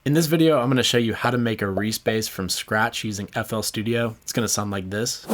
In this video, I'm going to show you how to make a Reese bass from scratch using FL Studio. It's going to sound like this.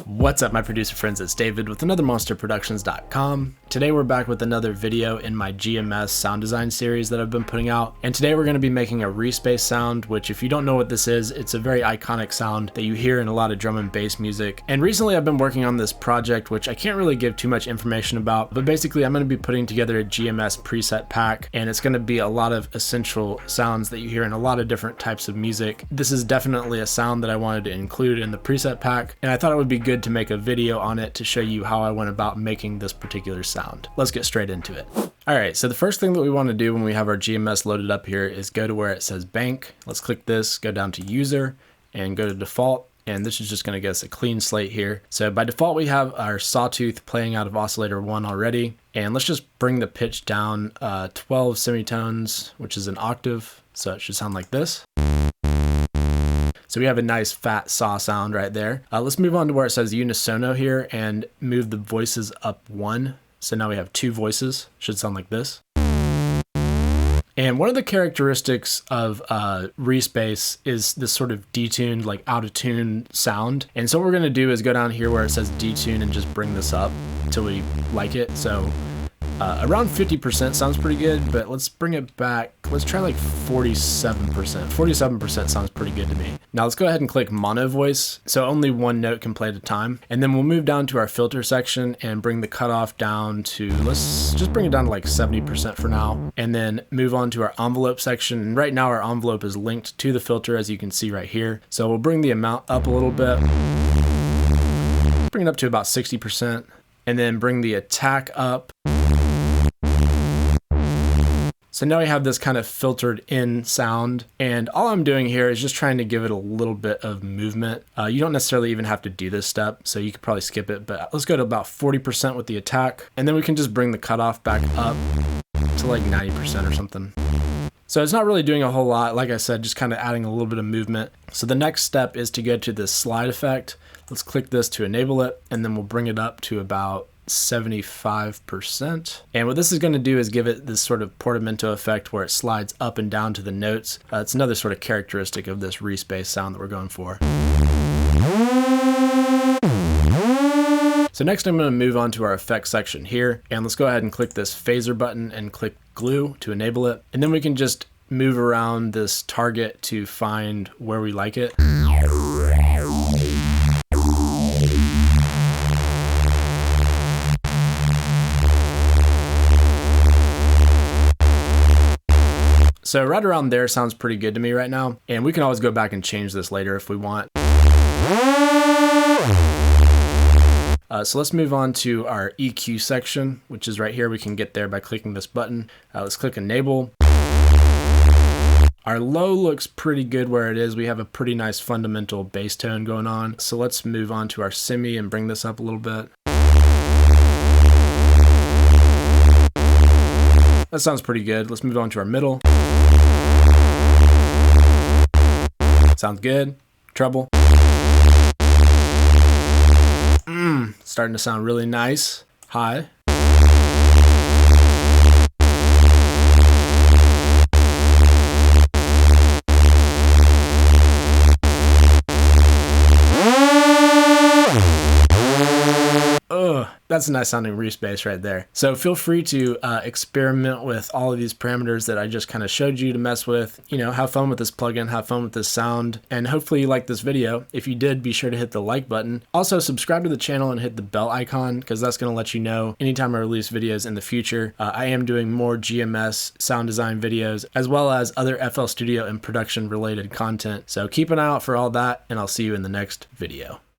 What's up, my producer friends? It's David with another monsterproductions.com. Today we're back with another video in my GMS sound design series that I've been putting out. And today we're going to be making a Reese bass sound, which if you don't know what this is, it's a very iconic sound that you hear in a lot of drum and bass music. And recently I've been working on this project, which I can't really give too much information about, but basically I'm going to be putting together a GMS preset pack, and it's going to be a lot of essential sounds that you hear in a lot of different types of music. This is definitely a sound that I wanted to include in the preset pack, and I thought it would be good to make a video on it to show you how I went about making this particular sound. Let's get straight into it. Alright, so the first thing that we want to do when we have our GMS loaded up here is go to where it says bank. Let's click this, go down to user, and go to default. And this is just going to get us a clean slate here. So by default, we have our sawtooth playing out of oscillator 1 already. And let's just bring the pitch down 12 semitones, which is an octave. So it should sound like this. So we have a nice fat saw sound right there. Let's move on to where it says unisono here and move the voices up 1. So now we have 2 voices. Should sound like this. And one of the characteristics of Reese bass is this sort of detuned, like out of tune sound. And so what we're gonna do is go down here where it says detune and just bring this up until we like it. So around 50% sounds pretty good, but let's bring it back. Let's try like 47%. 47% sounds pretty good to me. Now let's go ahead and click mono voice. So only one note can play at a time. And then we'll move down to our filter section and bring the cutoff down to, let's just bring it down to like 70% for now. And then move on to our envelope section. And right now our envelope is linked to the filter, as you can see right here. So we'll bring the amount up a little bit. Bring it up to about 60%. And then bring the attack up. So now we have this kind of filtered in sound, and all I'm doing here is just trying to give it a little bit of movement. You don't necessarily even have to do this step, so you could probably skip it, but let's go to about 40% with the attack, and then we can just bring the cutoff back up to like 90% or something. So it's not really doing a whole lot. Like I said, just kind of adding a little bit of movement. So the next step is to go to this slide effect. Let's click this to enable it, and then we'll bring it up to about 75%. And what this is going to do is give it this sort of portamento effect where it slides up and down to the notes. It's another sort of characteristic of this Reese bass sound that we're going for. So next I'm going to move on to our effects section here, and let's go ahead and click this phaser button and click glue to enable it. And then we can just move around this target to find where we like it. So right around there sounds pretty good to me right now, and we can always go back and change this later if we want. So let's move on to our EQ section, which is right here. We can get there by clicking this button. Let's click enable. Our low looks pretty good where it is. We have a pretty nice fundamental bass tone going on. So let's move on to our semi and bring this up a little bit. That sounds pretty good. Let's move on to our middle. Sounds good. Treble. Starting to sound really nice. High. That's a nice sounding Reese bass right there. So feel free to experiment with all of these parameters that I just kind of showed you to mess with. You know, have fun with this plugin, have fun with this sound, and hopefully you liked this video. If you did, be sure to hit the like button. Also, subscribe to the channel and hit the bell icon, because that's going to let you know anytime I release videos in the future. I am doing more GMS sound design videos, as well as other FL Studio and production related content. So keep an eye out for all that, and I'll see you in the next video.